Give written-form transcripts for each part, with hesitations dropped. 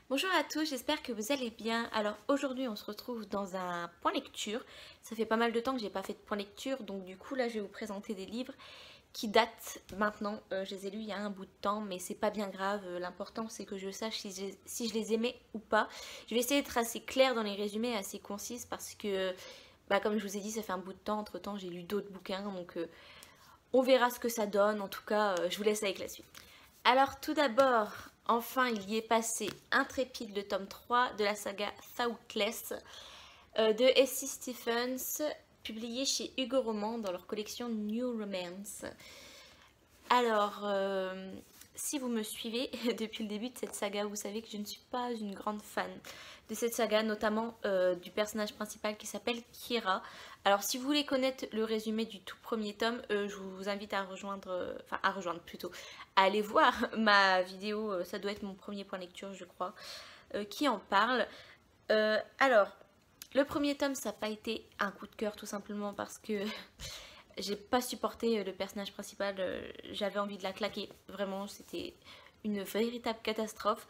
Bonjour à tous, j'espère que vous allez bien. Alors aujourd'hui on se retrouve dans un point lecture. Ça fait pas mal de temps que j'ai pas fait de point lecture, donc du coup là je vais vous présenter des livres qui datent maintenant. Je les ai lus il y a un bout de temps, mais c'est pas bien grave. L'important c'est que je sache si je les aimais ou pas. Je vais essayer d'être assez claire dans les résumés, assez concise, parce que comme je vous ai dit, ça fait un bout de temps. Entre temps j'ai lu d'autres bouquins, donc on verra ce que ça donne. En tout cas je vous laisse avec la suite. Alors tout d'abord, enfin il y est passé Intrépide, le tome 3 de la saga Thoughtless de S.C. Stephens, publié chez Hugo Roman dans leur collection New Romance. Alors, si vous me suivez depuis le début de cette saga, vous savez que je ne suis pas une grande fan de cette saga, notamment du personnage principal qui s'appelle Kira. Alors si vous voulez connaître le résumé du tout premier tome, je vous invite à rejoindre, à aller voir ma vidéo, ça doit être mon premier point lecture je crois, qui en parle. Alors, le premier tome ça n'a pas été un coup de cœur tout simplement parce que j'ai pas supporté le personnage principal, j'avais envie de la claquer, vraiment c'était une véritable catastrophe.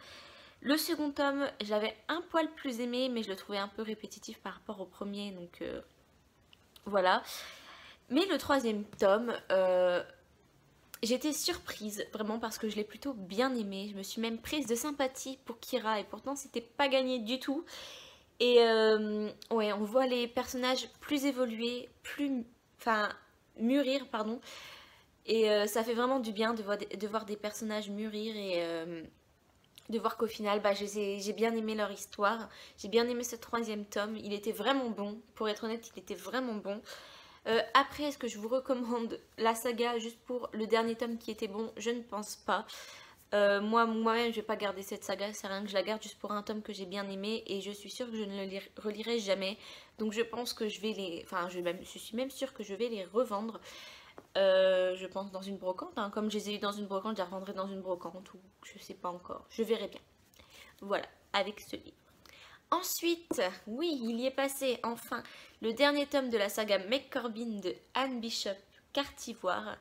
Le second tome, j'avais un poil plus aimé, mais je le trouvais un peu répétitif par rapport au premier, donc voilà. Mais le troisième tome, j'étais surprise, vraiment, parce que je l'ai plutôt bien aimé. Je me suis même prise de sympathie pour Kira, et pourtant c'était pas gagné du tout. Et ouais, on voit les personnages plus évoluer, mûrir, pardon. Et ça fait vraiment du bien de voir des personnages mûrir et de voir qu'au final, j'ai bien aimé leur histoire. J'ai bien aimé ce troisième tome. Il était vraiment bon. Pour être honnête, il était vraiment bon. Après, est-ce que je vous recommande la saga juste pour le dernier tome qui était bon? Je ne pense pas. Moi-même, je vais pas garder cette saga. C'est rien que je la garde juste pour un tome que j'ai bien aimé. Et je suis sûre que je ne le relirai jamais. Donc je pense que je vais les... Enfin, je suis même sûre que je vais les revendre. Je pense dans une brocante, hein. Comme je les ai eu dans une brocante, je les revendrai dans une brocante ou je sais pas encore, je verrai bien. Voilà, avec ce livre. Ensuite, oui, il y est passé enfin le dernier tome de la saga McCorbin de Anne Bishop Cartivoire.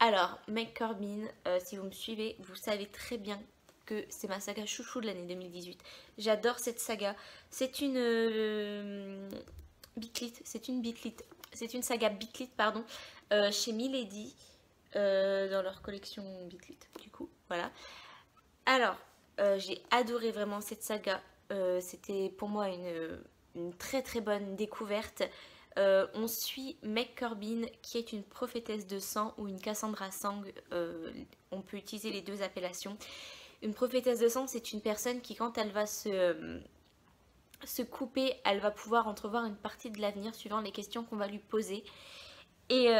Alors, McCorbin, si vous me suivez, vous savez très bien que c'est ma saga chouchou de l'année 2018. J'adore cette saga. C'est une c'est une saga Bitlit, pardon, chez Milady, dans leur collection Bitlit, du coup, voilà. Alors, j'ai adoré vraiment cette saga. C'était pour moi une très très bonne découverte. On suit Meg Corbin qui est une prophétesse de sang ou une Cassandra Sang. On peut utiliser les deux appellations. Une prophétesse de sang, c'est une personne qui, quand elle va se couper, elle va pouvoir entrevoir une partie de l'avenir suivant les questions qu'on va lui poser. Et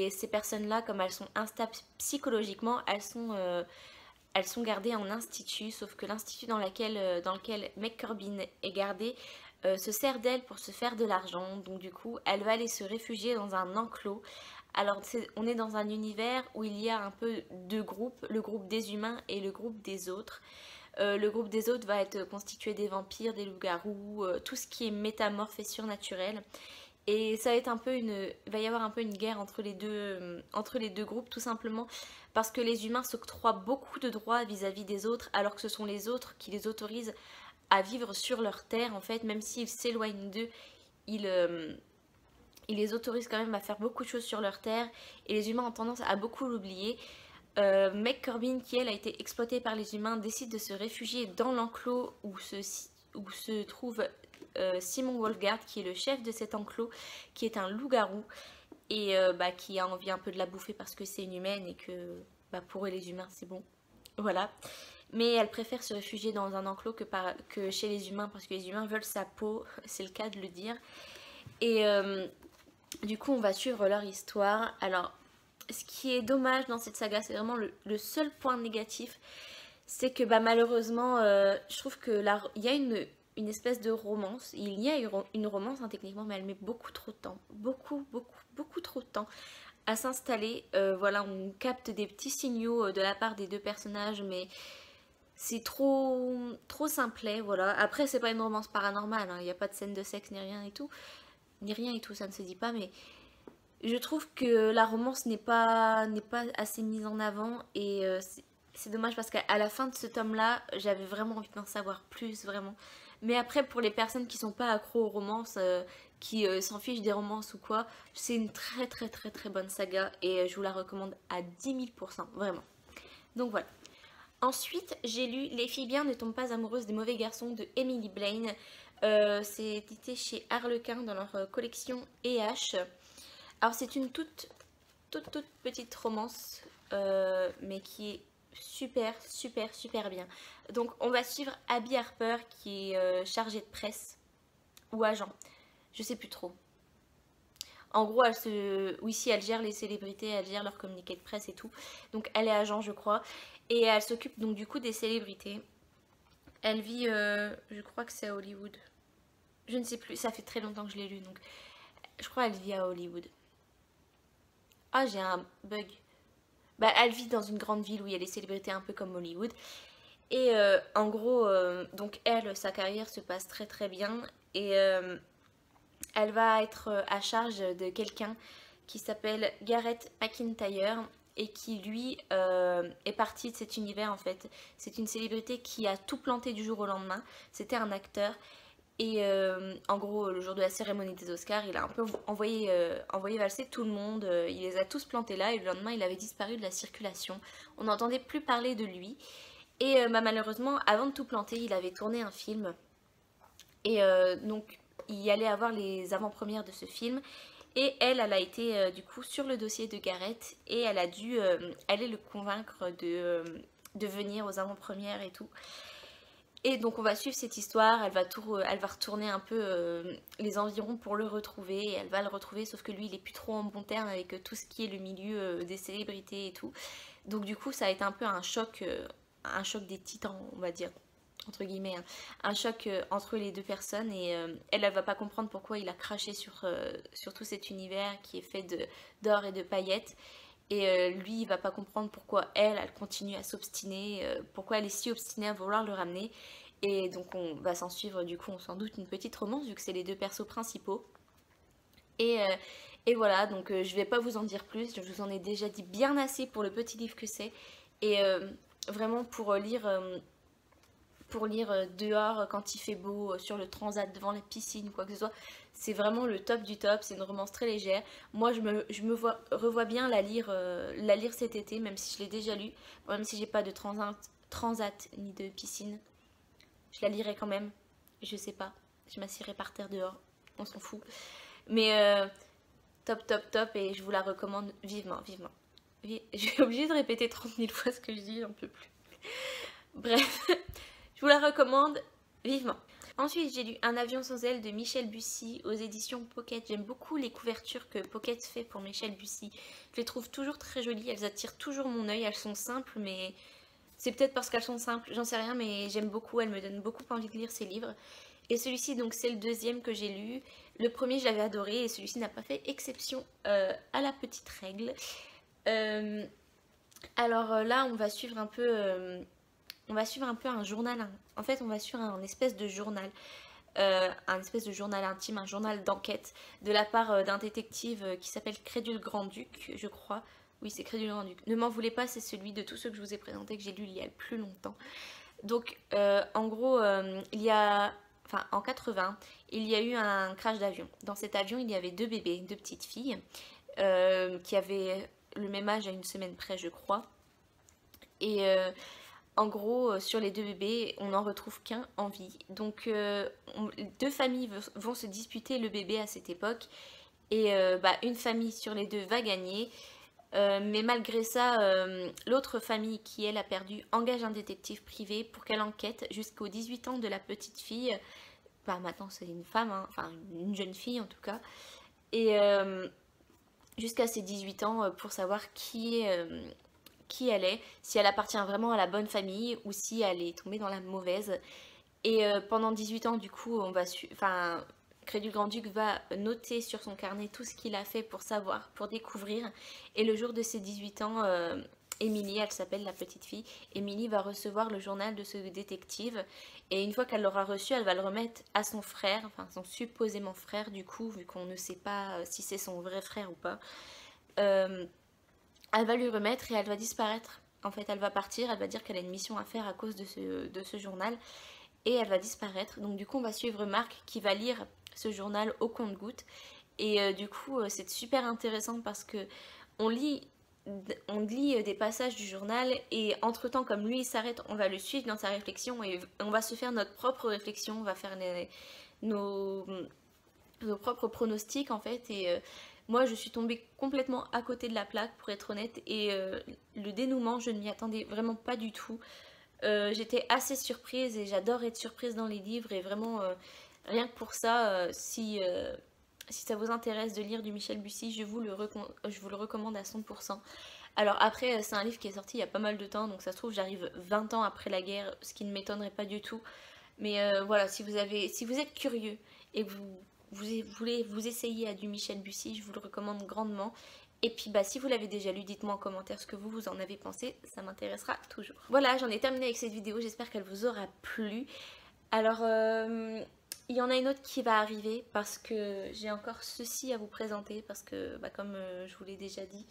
ces personnes-là, comme elles sont instables psychologiquement, elles sont gardées en institut, sauf que l'institut dans lequel Meg Corbin est gardée se sert d'elle pour se faire de l'argent. Donc du coup, elle va aller se réfugier dans un enclos. Alors on est dans un univers où il y a un peu deux groupes, le groupe des humains et le groupe des autres. Le groupe des autres va être constitué des vampires, des loups-garous, tout ce qui est métamorphe et surnaturel. Et ça va être il va y avoir un peu une guerre entre les deux groupes, tout simplement parce que les humains s'octroient beaucoup de droits vis-à-vis des autres, alors que ce sont les autres qui les autorisent à vivre sur leur terre. En fait, même s'ils s'éloignent d'eux, ils les autorisent quand même à faire beaucoup de choses sur leur terre, et les humains ont tendance à beaucoup l'oublier. Meg Corbin, qui elle a été exploitée par les humains, décide de se réfugier dans l'enclos où se trouve Simon Wolfgard, qui est le chef de cet enclos, qui est un loup-garou et qui a envie un peu de la bouffer parce que c'est une humaine et que pour eux les humains c'est bon, voilà. Mais elle préfère se réfugier dans un enclos que chez les humains parce que les humains veulent sa peau, c'est le cas de le dire. Et du coup on va suivre leur histoire. Alors ce qui est dommage dans cette saga, c'est vraiment le seul point négatif, c'est que malheureusement je trouve que il y a une espèce de romance. Il y a une romance techniquement, mais elle met beaucoup trop de temps, beaucoup trop de temps à s'installer. Voilà, on capte des petits signaux de la part des deux personnages, mais c'est trop simplet, voilà. Après c'est pas une romance paranormale, hein. Il n'y a pas de scène de sexe ni rien et tout, ça ne se dit pas, mais Je trouve que la romance n'est pas assez mise en avant et c'est dommage parce qu'à la fin de ce tome-là, j'avais vraiment envie d'en savoir plus, vraiment. Mais après, pour les personnes qui sont pas accros aux romances, qui s'en fichent des romances ou quoi, c'est une très très très très bonne saga et je vous la recommande à 10 000%, vraiment. Donc voilà. Ensuite, j'ai lu Les filles bien ne tombent pas amoureuses des mauvais garçons de Emily Blaine. C'est édité chez Harlequin dans leur collection EH. Alors c'est une toute petite romance, mais qui est super super super bien. Donc on va suivre Abby Harper qui est chargée de presse ou agent, je sais plus trop. En gros, oui, si elle gère les célébrités, elle gère leur communiqué de presse et tout. Donc elle est agent, je crois, et elle s'occupe donc du coup des célébrités. Elle vit, je crois que c'est à Hollywood. Je ne sais plus, ça fait très longtemps que je l'ai lu, donc je crois qu'elle vit à Hollywood. Ah, j'ai un bug. Bah, elle vit dans une grande ville où il y a des célébrités un peu comme Hollywood. Et en gros, donc elle, sa carrière se passe très très bien. Et elle va être à charge de quelqu'un qui s'appelle Garrett McIntyre et qui lui est parti de cet univers en fait. C'est une célébrité qui a tout planté du jour au lendemain. C'était un acteur. Et en gros, le jour de la cérémonie des Oscars, il a un peu envoyé valser tout le monde. Il les a tous plantés là et le lendemain, il avait disparu de la circulation. On n'entendait plus parler de lui. Et bah, malheureusement, avant de tout planter, il avait tourné un film. Et donc, il y allait avoir les avant-premières de ce film. Et elle a été du coup sur le dossier de Garrett et elle a dû aller le convaincre de venir aux avant-premières et tout. Et donc on va suivre cette histoire, elle va retourner un peu les environs pour le retrouver, et elle va le retrouver sauf que lui il est plus trop en bon terme avec tout ce qui est le milieu des célébrités et tout. Donc du coup ça a été un peu un choc des titans on va dire, entre guillemets, hein. Un choc entre les deux personnes et elle va pas comprendre pourquoi il a craché sur tout cet univers qui est fait d'or et de paillettes. Et lui, il va pas comprendre pourquoi elle continue à s'obstiner, pourquoi elle est si obstinée à vouloir le ramener. Et donc on va s'en suivre, du coup, on s'en doute, une petite romance, vu que c'est les deux persos principaux. Et, euh, et voilà, donc je vais pas vous en dire plus, je vous en ai déjà dit bien assez pour le petit livre que c'est. Et vraiment pour lire dehors quand il fait beau, sur le transat, devant la piscine, quoi que ce soit. C'est vraiment le top du top, c'est une romance très légère. Moi, revois bien la lire cet été, même si je l'ai déjà lu. Bon, même si j'ai pas de transat ni de piscine. Je la lirai quand même. Je sais pas. Je m'assierai par terre dehors. On s'en fout. Mais top, top, top. Et je vous la recommande vivement, vivement. Je suis obligée de répéter 30 000 fois ce que je dis, j'en peux plus. Bref. Je vous la recommande vivement. Ensuite, j'ai lu Un avion sans aile de Michel Bussy aux éditions Pocket. J'aime beaucoup les couvertures que Pocket fait pour Michel Bussy. Je les trouve toujours très jolies, elles attirent toujours mon œil. Elles sont simples, mais c'est peut-être parce qu'elles sont simples, j'en sais rien, mais j'aime beaucoup. Elles me donnent beaucoup envie de lire ces livres. Et celui-ci, donc, c'est le deuxième que j'ai lu. Le premier, je l'avais adoré et celui-ci n'a pas fait exception à la petite règle. Alors là, on va suivre un peu un journal. En fait, on va suivre un espèce de journal. Un espèce de journal intime, un journal d'enquête de la part d'un détective qui s'appelle Crédule Grand-Duc, je crois. Oui, c'est Crédule Grand-Duc. Ne m'en voulez pas, c'est celui de tous ceux que je vous ai présentés que j'ai lu il y a plus longtemps. Donc, en gros, en 80, il y a eu un crash d'avion. Dans cet avion, il y avait deux bébés, deux petites filles, qui avaient le même âge à une semaine près, je crois. Et en gros, sur les deux bébés, on n'en retrouve qu'un en vie. Donc, deux familles vont se disputer le bébé à cette époque. Et une famille sur les deux va gagner. Mais malgré ça, l'autre famille qui, elle, a perdu, engage un détective privé pour qu'elle enquête jusqu'aux 18 ans de la petite fille. Bah, maintenant, c'est une femme, hein, enfin une jeune fille en tout cas. Et jusqu'à ses 18 ans pour savoir qui elle est, si elle appartient vraiment à la bonne famille ou si elle est tombée dans la mauvaise. Et pendant 18 ans, du coup, Crédule Grand-Duc va noter sur son carnet tout ce qu'il a fait pour savoir, pour découvrir. Et le jour de ses 18 ans, Émilie, elle s'appelle la petite fille. Émilie va recevoir le journal de ce détective et une fois qu'elle l'aura reçu, elle va le remettre à son frère, enfin son supposément frère du coup, vu qu'on ne sait pas si c'est son vrai frère ou pas. Elle va lui remettre et elle va disparaître. En fait, elle va partir, elle va dire qu'elle a une mission à faire à cause de ce journal et elle va disparaître. Donc du coup, on va suivre Marc qui va lire ce journal au compte-gouttes. Et du coup, c'est super intéressant parce que on lit des passages du journal et entre-temps, comme lui il s'arrête, on va le suivre dans sa réflexion et on va se faire notre propre réflexion, on va faire nos propres pronostics en fait. Et moi, je suis tombée complètement à côté de la plaque pour être honnête et le dénouement, je ne m'y attendais vraiment pas du tout. J'étais assez surprise et j'adore être surprise dans les livres et vraiment rien que pour ça, si ça vous intéresse de lire du Michel Bussy, je vous le recommande à 100%. Alors après, c'est un livre qui est sorti il y a pas mal de temps, donc ça se trouve j'arrive 20 ans après la guerre, ce qui ne m'étonnerait pas du tout. Mais voilà, si vous êtes curieux et que vous voulez vous essayer à du Michel Bussy, je vous le recommande grandement. Et puis bah si vous l'avez déjà lu, dites-moi en commentaire ce que vous en avez pensé, ça m'intéressera toujours. Voilà, j'en ai terminé avec cette vidéo, j'espère qu'elle vous aura plu. Alors, il y en a une autre qui va arriver parce que j'ai encore ceci à vous présenter parce que bah, comme je vous l'ai déjà dit,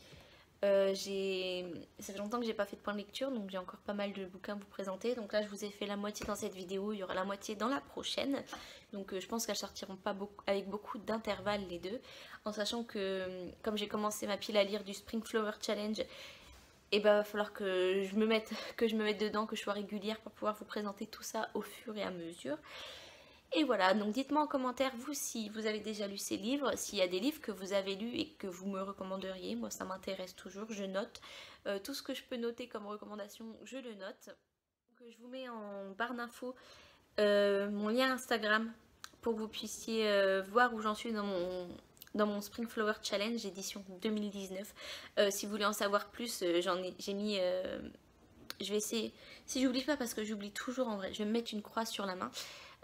ça fait longtemps que j'ai pas fait de point de lecture, donc j'ai encore pas mal de bouquins à vous présenter. Donc là je vous ai fait la moitié dans cette vidéo, il y aura la moitié dans la prochaine. Donc je pense qu'elles sortiront pas avec beaucoup d'intervalles les deux, en sachant que comme j'ai commencé ma pile à lire du Spring Flower Challenge, et bah va falloir que je me mette dedans, que je sois régulière pour pouvoir vous présenter tout ça au fur et à mesure. Et voilà, donc dites-moi en commentaire vous si vous avez déjà lu ces livres, s'il y a des livres que vous avez lus et que vous me recommanderiez, moi ça m'intéresse toujours, je note. Tout ce que je peux noter comme recommandation, je le note. Donc, je vous mets en barre d'infos mon lien Instagram pour que vous puissiez voir où j'en suis dans mon Spring Flower Challenge édition 2019. Si vous voulez en savoir plus, j'ai mis... je vais essayer, si j'oublie pas parce que j'oublie toujours en vrai, je vais me mettre une croix sur la main.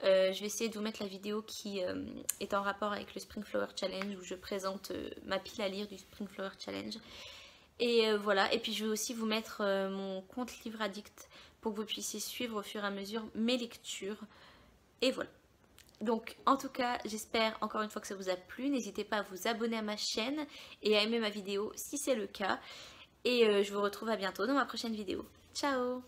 Je vais essayer de vous mettre la vidéo qui est en rapport avec le Spring Flower Challenge où je présente ma pile à lire du Spring Flower Challenge. Et voilà, et puis je vais aussi vous mettre mon compte Livre Addict pour que vous puissiez suivre au fur et à mesure mes lectures. Et voilà. Donc en tout cas, j'espère encore une fois que ça vous a plu. N'hésitez pas à vous abonner à ma chaîne et à aimer ma vidéo si c'est le cas. Et je vous retrouve à bientôt dans ma prochaine vidéo. Ciao!